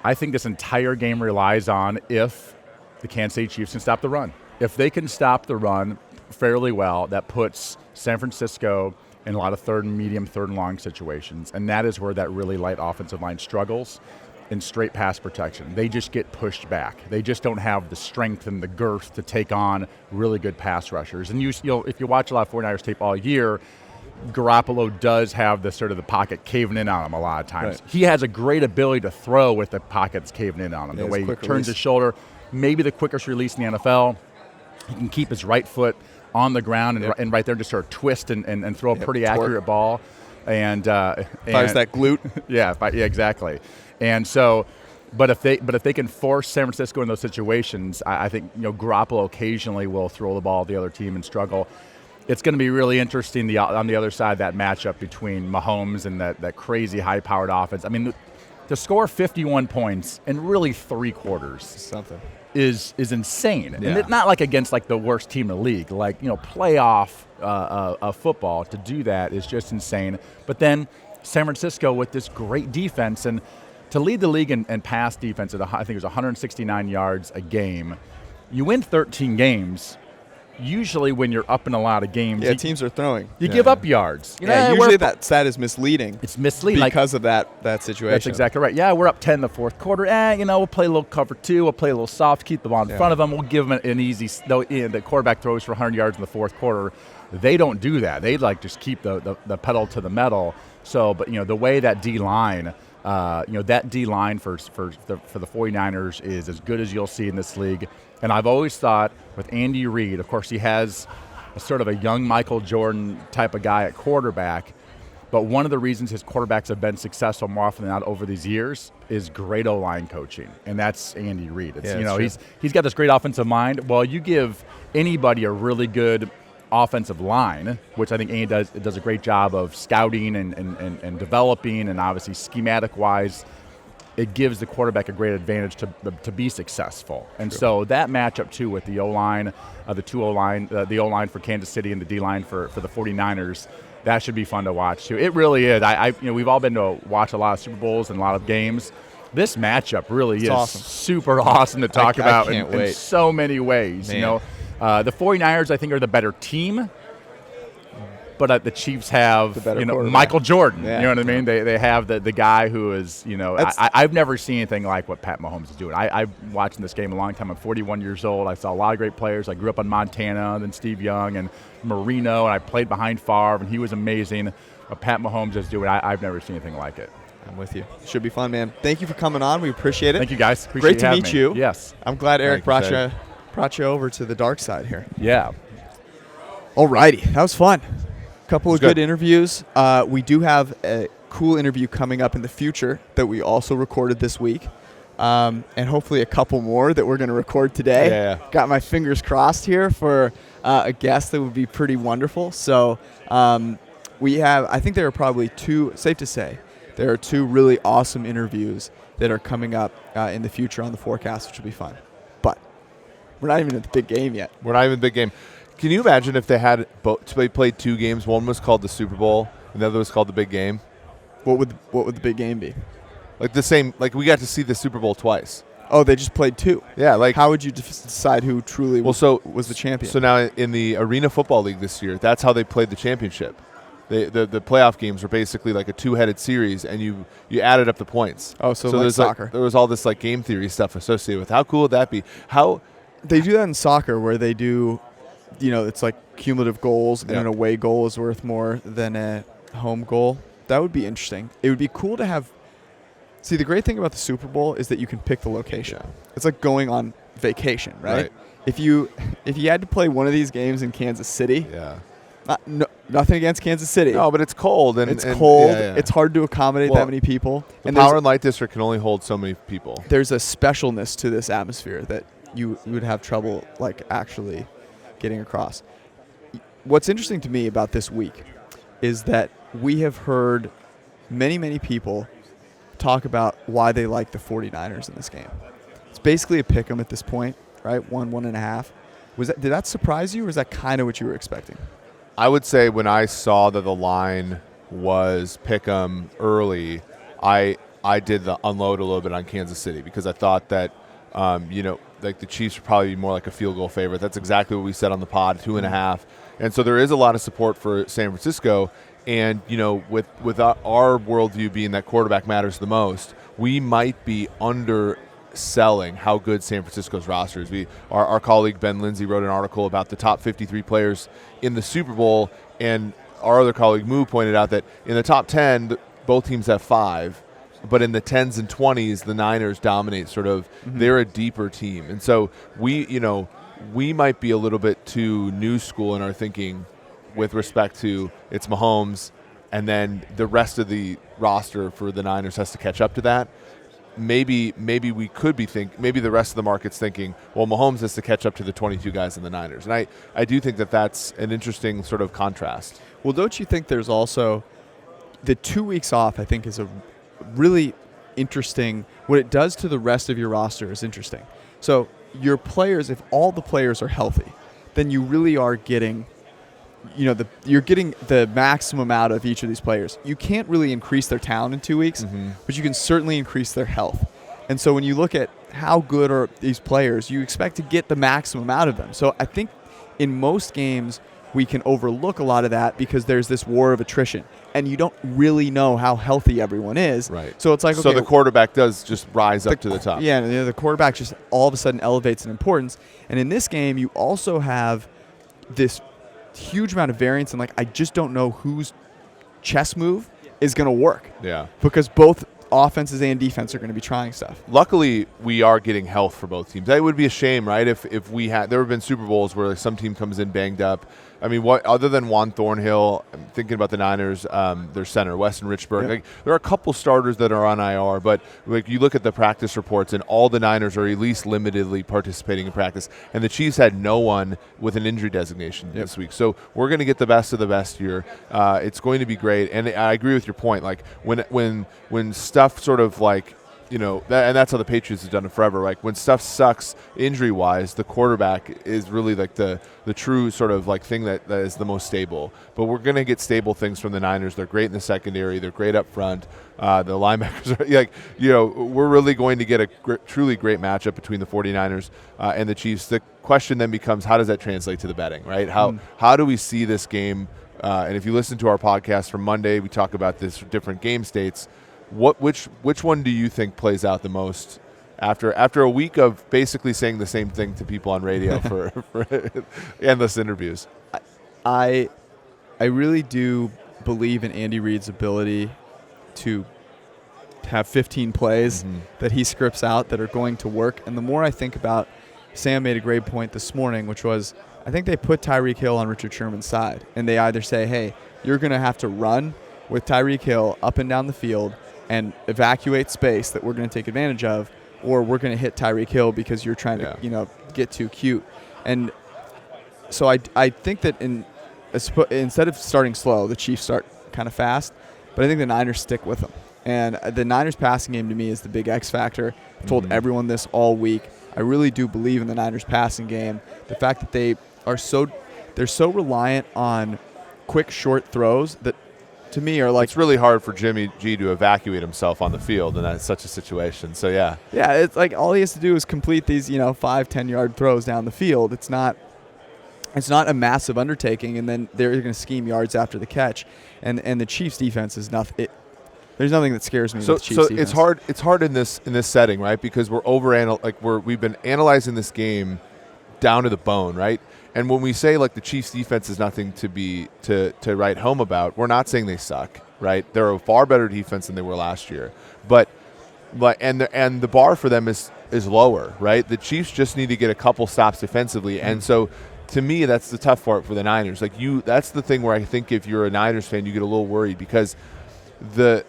I think this entire game relies on if the Kansas City Chiefs can stop the run. If they can stop the run fairly well, that puts San Francisco in a lot of third and medium, third and long situations, and that is where that really light offensive line struggles in straight pass protection. They just get pushed back. They just don't have the strength and the girth to take on really good pass rushers. And if you watch a lot of 49ers tape all year, Garoppolo does have the sort of the pocket caving in on him a lot of times. Right. He has a great ability to throw with the pockets caving in on him. The way he turns his shoulder, maybe the quickest release in the NFL. He can keep his right foot on the ground and right there just sort of twist and throw a pretty accurate ball. And fires that glute. Yeah, exactly. And so, but if they can force San Francisco in those situations, I think Garoppolo occasionally will throw the ball at the other team and struggle. It's going to be really interesting on the other side, that matchup between Mahomes and that crazy high-powered offense. I mean, to score 51 points in really 3 quarters is insane. Yeah. And it's not against the worst team in the league. Playoff football, to do that is just insane. But then San Francisco with this great defense, and to lead the league in pass defense at, I think it was 169 yards a game. You win 13 games. Usually when you're up in a lot of games, teams are throwing. You give up yards. Usually that stat is misleading. It's misleading because of that situation. That's exactly right. Yeah, we're up 10 in the fourth quarter. We'll play a little cover 2. We'll play a little soft, keep the ball in front of them. We'll give them an easy. The quarterback throws for 100 yards in the fourth quarter. They don't do that. They just keep the pedal to the metal. So, but the way that D line. That D line for the 49ers is as good as you'll see in this league. And I've always thought with Andy Reid, of course, he has a sort of a young Michael Jordan type of guy at quarterback. But one of the reasons his quarterbacks have been successful more often than not over these years is great O-line coaching, and that's Andy Reid. He's got this great offensive mind. Well, you give anybody a really good offensive line, which I think Andy does a great job of scouting and developing, and obviously schematic-wise, it gives the quarterback a great advantage to be successful. And so that matchup, too, with the O-line, the O-line for Kansas City and the D-line for the 49ers, that should be fun to watch, too. It really is. We've all been to watch a lot of Super Bowls and a lot of games. This matchup really is awesome. Super awesome to talk about in so many ways. Man. The 49ers, I think, are the better team, but the Chiefs have Michael Jordan. Yeah. You know what I mean? They have the guy who is, I've never seen anything like what Pat Mahomes is doing. I've watching this game a long time. I'm 41 years old. I saw a lot of great players. I grew up in Montana, then Steve Young and Marino, and I played behind Favre, and he was amazing. What Pat Mahomes is doing, I've never seen anything like it. I'm with you. Should be fun, man. Thank you for coming on. We appreciate it. Thank you, guys. Great to meet you. Yes. I'm glad Eric brought you over to the dark side here. Yeah. All righty. That was fun. Couple of good interviews. We do have a cool interview coming up in the future that we also recorded this week, and hopefully a couple more that we're going to record today. Yeah. Got my fingers crossed here for a guest that would be pretty wonderful. So we have, I think there are probably safe to say, there are 2 really awesome interviews that are coming up in the future on the forecast, which will be fun. But we're not even at the big game yet. We're not even at the big game. Can you imagine if they had they played 2 games? One was called the Super Bowl, and the other was called the big game. What would the big game be? Like the same. Like we got to see the Super Bowl twice. Oh, they just played 2. Yeah. Like how would you decide who truly was the champion? So now in the Arena Football League this year, that's how they played the championship. The playoff games were basically like a 2-headed series, and you added up the points. Oh, so like soccer. There was all this like game theory stuff associated with how cool would that be? How they do that in soccer, where they do. It's like cumulative goals, and an away goal is worth more than a home goal. That would be interesting. It would be cool to have. See, the great thing about the Super Bowl is that you can pick the location. Yeah. It's like going on vacation, right? If you had to play one of these games in Kansas City, nothing against Kansas City. No, but it's cold and it's cold. Yeah. It's hard to accommodate that many people. The Power and Light District can only hold so many people. There's a specialness to this atmosphere that you would have trouble like actually getting across. What's interesting to me about this week is that we have heard many, many people talk about why they like the 49ers in this game. It's basically a pick 'em at this point, right? 1.5. Did that surprise you, or is that kind of what you were expecting? I would say when I saw that the line was pick 'em early, I did the unload a little bit on Kansas City because I thought that like the Chiefs would probably be more like a field goal favorite. That's exactly what we said on the pod, 2.5. And so there is a lot of support for San Francisco. And, with our worldview being that quarterback matters the most, we might be underselling how good San Francisco's roster is. Our colleague Ben Lindsay wrote an article about the top 53 players in the Super Bowl. And our other colleague Moo pointed out that in the top 10, both teams have 5. But in the 10s and 20s, the Niners dominate. Sort of, they're a deeper team, and so we might be a little bit too new school in our thinking with respect to it's Mahomes, and then the rest of the roster for the Niners has to catch up to that. Maybe we could be maybe the rest of the market's thinking, well, Mahomes has to catch up to the 22 guys in the Niners, and I do think that's an interesting sort of contrast. Well, don't you think there's also the 2 weeks off? I think is a really interesting. What it does to the rest of your roster is interesting. So your players, if all the players are healthy, then you really are getting you're getting the maximum out of each of these players. You can't really increase their talent in 2 weeks, but you can certainly increase their health. And so when you look at how good are these players, you expect to get the maximum out of them. So I think in most games we can overlook a lot of that because there's this war of attrition, and you don't really know how healthy everyone is. Right. So it's like, okay, so the quarterback does just rise up to the top. Yeah, the quarterback just all of a sudden elevates in importance. And in this game, you also have this huge amount of variance, and like I just don't know whose chess move is going to work. Yeah. Because both offenses and defense are going to be trying stuff. Luckily, we are getting health for both teams. It would be a shame, right, if we had – there have been Super Bowls where some team comes in banged up. I mean, what other than Juan Thornhill, I'm thinking about the Niners, their center, Weston Richburg. Yep. Like, there are a couple starters that are on IR, but like you look at the practice reports, and all the Niners are at least limitedly participating in practice. And the Chiefs had no one with an injury designation this week. So we're going to get the best of the best here. It's going to be great. And I agree with your point. Like when stuff sort of like, and that's how the Patriots have done it forever. Like when stuff sucks injury-wise, the quarterback is really like the true sort of like thing that is the most stable. But we're going to get stable things from the Niners. They're great in the secondary. They're great up front. The linebackers are we're really going to get a truly great matchup between the 49ers and the Chiefs. The question then becomes, how does that translate to the betting, right? How do we see this game? And if you listen to our podcast from Monday, we talk about this different game states. Which one do you think plays out the most after a week of basically saying the same thing to people on radio for endless interviews? I really do believe in Andy Reid's ability to have 15 plays that he scripts out that are going to work. And the more I think about, Sam made a great point this morning, which was I think they put Tyreek Hill on Richard Sherman's side, and they either say, hey, you're going to have to run with Tyreek Hill up and down the field and evacuate space that we're going to take advantage of, or we're going to hit Tyreek Hill because you're trying to, get too cute. And so I think that instead of starting slow, the Chiefs start kind of fast, but I think the Niners stick with them. And the Niners passing game to me is the big X factor. I've told everyone this all week. I really do believe in the Niners passing game. The fact that they're so reliant on quick short throws that to me are like, it's really hard for Jimmy G to evacuate himself on the field in such a situation. So yeah, it's like all he has to do is complete these 5-10 yard throws down the field. It's not a massive undertaking, and then they're going to scheme yards after the catch. And the Chiefs defense is nothing. There's nothing that scares me. With the Chiefs defense. It's hard in this setting, right? Because we've been analyzing this game down to the bone, right? And when we say like the Chiefs defense is nothing to write home about, we're not saying they suck, right? They're a far better defense than they were last year. But the bar for them is lower, right? The Chiefs just need to get a couple stops defensively. And so to me, that's the tough part for the Niners. That's the thing where I think if you're a Niners fan, you get a little worried because the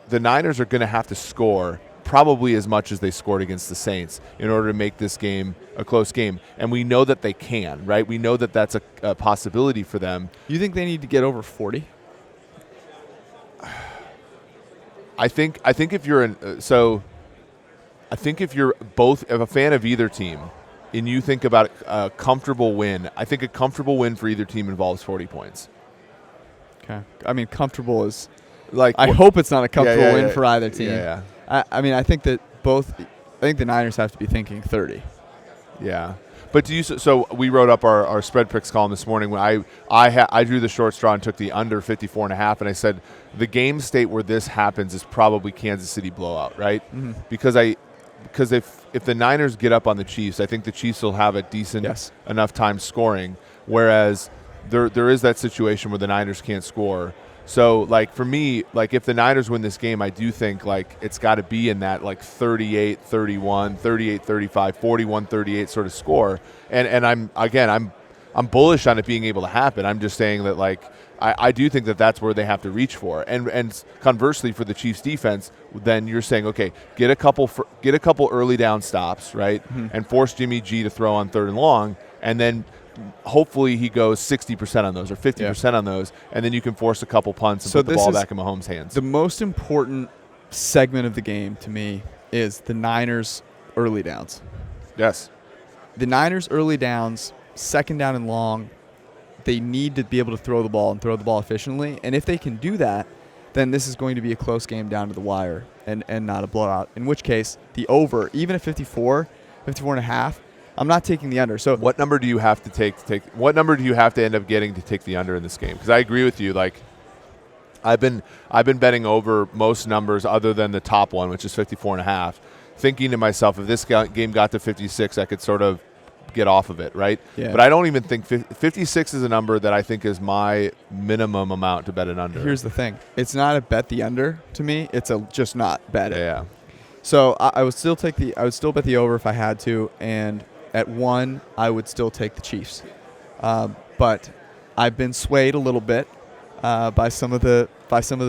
Niners are going to have to score probably as much as they scored against the Saints in order to make this game a close game. And we know that they can, right? We know that that's a possibility for them. You think they need to get over 40? I think if you're a fan of either team and you think about a comfortable win, I think a comfortable win for either team involves 40 points. Okay. I mean, comfortable is like, I hope it's not a comfortable win for either team. Yeah. I mean, I think the Niners have to be thinking 30. Yeah. But so we wrote up our spread picks column this morning when I drew the short straw and took the under 54.5, and I said the game state where this happens is probably Kansas City blowout, right? Because if the Niners get up on the Chiefs, I think the Chiefs will have a decent enough time scoring, whereas there is that situation where the Niners can't score. So, like, for me, like, if the Niners win this game, I do think, like, it's got to be in that, like, 38-31, 38-35, 41-38 sort of score. And I'm bullish on it being able to happen. I'm just saying that, like, I do think that that's where they have to reach for. And conversely, for the Chiefs defense, then you're saying, okay, get a couple early down stops, right, and force Jimmy G to throw on 3rd and long, and then hopefully he goes 60% on those or 50% on those, and then you can force a couple punts and put the ball back in Mahomes' hands. The most important segment of the game to me is the Niners' early downs. Yes. The Niners' early downs, 2nd down and long, they need to be able to throw the ball and throw the ball efficiently. And if they can do that, then this is going to be a close game down to the wire and not a blowout. In which case, the over, even at 54 and a half, I'm not taking the under. So what number do you have to take? What number do you have to end up getting to take the under in this game? Because I agree with you. Like, I've been betting over most numbers other than the top one, which is 54 and a half, thinking to myself, if this game got to 56, I could sort of get off of it, right? Yeah. But I don't even think 56 is a number that I think is my minimum amount to bet an under. Here's the thing. It's not a bet the under to me. It's a just not bet it. Yeah. So I would still bet the over if I had to, and at 1 I would still take the Chiefs. But I've been swayed a little bit by some of the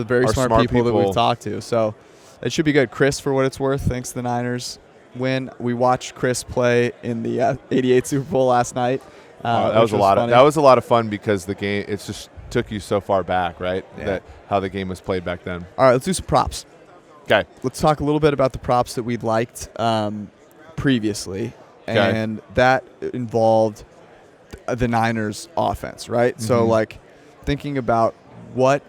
very smart people that we've talked to. So it should be good. Chris, for what it's worth, thanks to the Niners win. We watched Chris play in the 88 Super Bowl last night. That was a lot of fun because the game, it just took you so far back, right? Yeah. That how the game was played back then. All right, let's do some props. Okay. Let's talk a little bit about the props that we liked previously, and that involved the Niners offense, right? Mm-hmm. So, like, thinking about what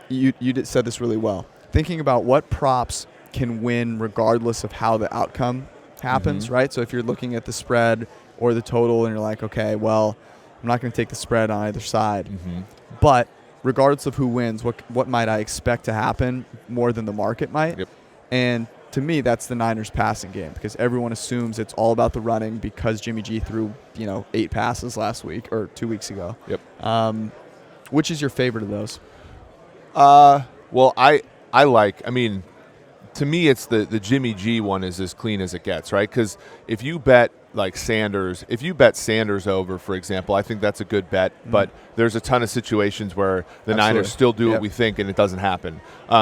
you said this really well. Thinking about what props can win regardless of how the outcome happens, right? So if you're looking at the spread or the total and you're like, okay, well, I'm not going to take the spread on either side. Mm-hmm. But regardless of who wins, what might I expect to happen more than the market might? Yep. And to me, that's the Niners passing game because everyone assumes it's all about the running because Jimmy G threw 8 passes last week or 2 weeks ago. Yep. Which is your favorite of those? Well, I mean, to me, it's the Jimmy G one is as clean as it gets, right? Because if you bet like Sanders, over, for example, I think that's a good bet. Mm-hmm. But there's a ton of situations where the Niners still do what we think and it doesn't happen.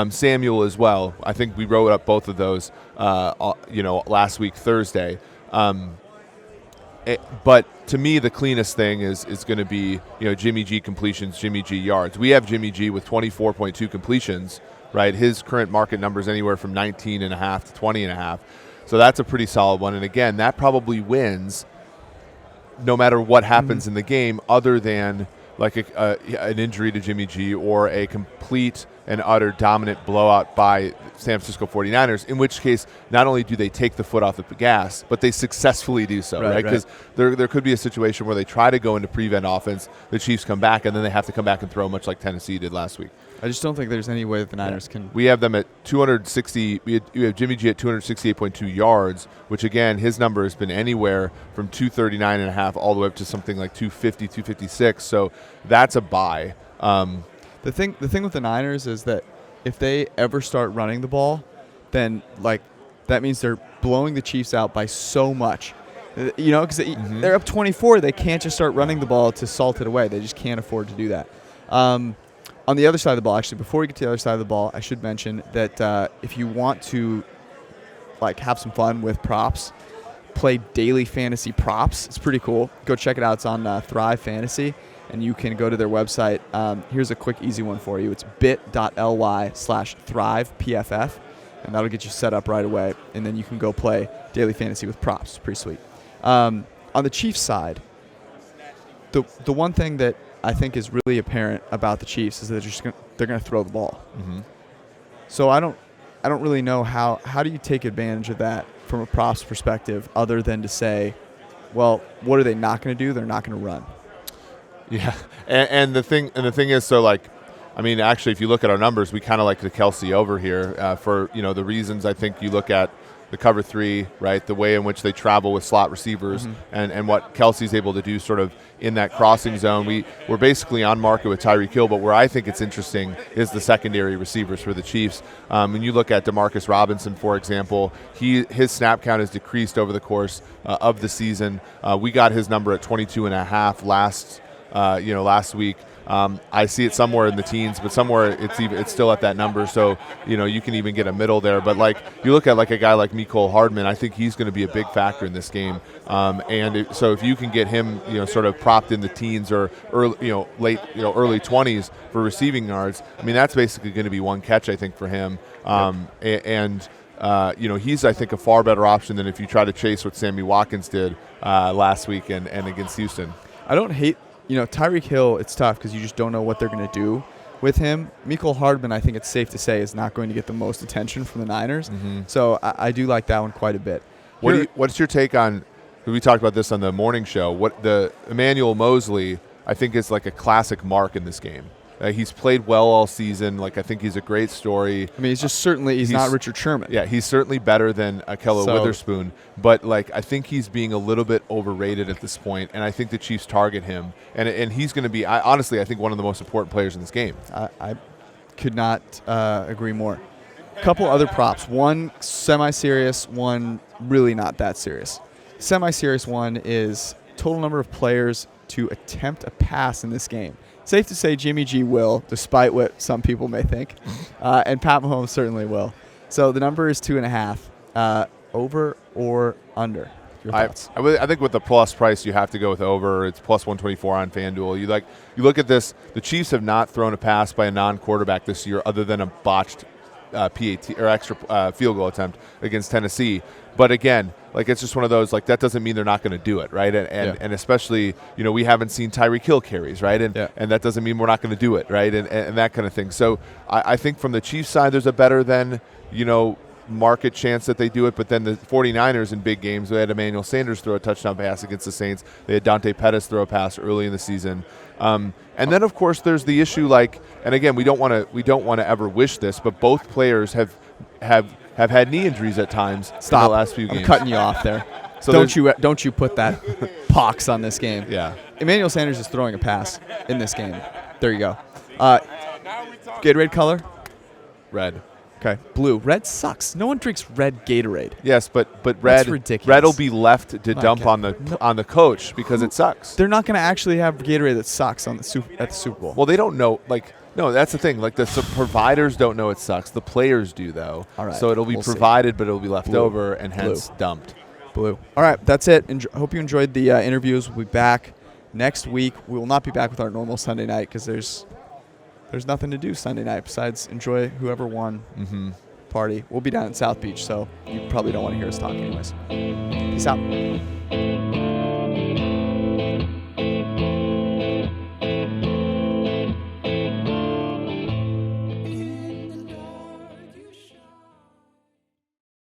Samuel as well. I think we wrote up both of those, last week, Thursday. But to me, the cleanest thing is going to be Jimmy G completions, Jimmy G yards. We have Jimmy G with 24.2 completions, right? His current market number is anywhere from 19.5 to 20.5. So that's a pretty solid one. And again, that probably wins no matter what happens in the game, other than like an injury to Jimmy G or a complete and utter dominant blowout by San Francisco 49ers, in which case not only do they take the foot off the gas, but they successfully do so, right? Because there could be a situation where they try to go into prevent offense, the Chiefs come back, and then they have to come back and throw much like Tennessee did last week. I just don't think there's any way that the Niners can. We have them at 260. We have Jimmy G at 268.2 yards, which again, his number has been anywhere from 239.5 all the way up to something like 250, 256. So that's a buy. The thing with the Niners is that if they ever start running the ball, then like that means they're blowing the Chiefs out by so much. Because they're up 24. They can't just start running the ball to salt it away. They just can't afford to do that. On the other side of the ball, actually, before we get to the other side of the ball, I should mention that if you want to like have some fun with props, play daily fantasy props. It's pretty cool. Go check it out. It's on Thrive Fantasy, and you can go to their website. Here's a quick, easy one for you. It's bit.ly/ThrivePFF, and that'll get you set up right away, and then you can go play daily fantasy with props. Pretty sweet. On the Chiefs side, the one thing that I think is really apparent about the Chiefs is that they're going to throw the ball. Mm-hmm. So I don't really know how do you take advantage of that from a props perspective, other than to say, well, what are they not going to do? They're not going to run. Yeah, and the thing is, so like, I mean, actually, if you look at our numbers, we kind of like the Kelsey over here for the reasons. I think you look at the cover 3, right? The way in which they travel with slot receivers, and what Kelsey's able to do sort of in that crossing zone. We're basically on market with Tyreek Hill, but where I think it's interesting is the secondary receivers for the Chiefs. When you look at Demarcus Robinson, for example, his snap count has decreased over the course of the season. We got his number at 22.5 last week. I see it somewhere in the teens, but somewhere it's still at that number. So you can even get a middle there. But like you look at like a guy like Mecole Hardman, I think he's going to be a big factor in this game. So if you can get him sort of propped in the teens or early early 20s for receiving yards, I mean that's basically going to be one catch I think for him. He's I think a far better option than if you try to chase what Sammy Watkins did last week and against Houston. I don't hate. Tyreek Hill, it's tough because you just don't know what they're going to do with him. Mecole Hardman, I think it's safe to say, is not going to get the most attention from the Niners. Mm-hmm. So I do like that one quite a bit. What's your take on, we talked about this on the morning show, what the Emanuel Mosley, I think, is like a classic mark in this game. He's played well all season. I think he's a great story. I mean, he's not Richard Sherman. Yeah, he's certainly better than Ahkello Witherspoon. But, I think he's being a little bit overrated at this point, and I think the Chiefs target him. And he's going to be, honestly, I think one of the most important players in this game. I could not agree more. A couple other props. One semi-serious, one really not that serious. Semi-serious one is total number of players to attempt a pass in this game. Safe to say Jimmy G will, despite what some people may think, and Pat Mahomes certainly will. So the number is 2.5. Over or under? Your thoughts? I think with the plus price, you have to go with over. It's plus 124 on FanDuel. You look at this. The Chiefs have not thrown a pass by a non-quarterback this year, other than a botched PAT or extra field goal attempt against Tennessee. But again, it's just one of those, that doesn't mean they're not going to do it, right? And especially, we haven't seen Tyreek Hill carries, right? And that doesn't mean we're not going to do it, right? And that kind of thing. So I think from the Chiefs side, there's a better than, market chance that they do it. But then the 49ers in big games, they had Emmanuel Sanders throw a touchdown pass against the Saints. They had Dante Pettis throw a pass early in the season. And then, of course, there's the issue, and again, we don't want to ever wish this, but both players have had knee injuries at times in the last few games. I'm cutting you off there. So don't you put that pox on this game. Yeah. Emmanuel Sanders is throwing a pass in this game. There you go. Gatorade color? Red. Okay. Blue. Red sucks. No one drinks red Gatorade. Yes, but red. That's ridiculous. Red will be left to dump on the coach because it sucks. They're not going to actually have Gatorade that sucks at the Super Bowl. Well, they don't know. No, that's the thing. The providers don't know it sucks. The players do, though. All right. So it'll be provided, but it'll be left over and hence dumped. Blue. All right, that's it. Hope you enjoyed the interviews. We'll be back next week. We will not be back with our normal Sunday night because there's nothing to do Sunday night besides enjoy whoever won party. We'll be down in South Beach, so you probably don't want to hear us talk anyways. Peace out.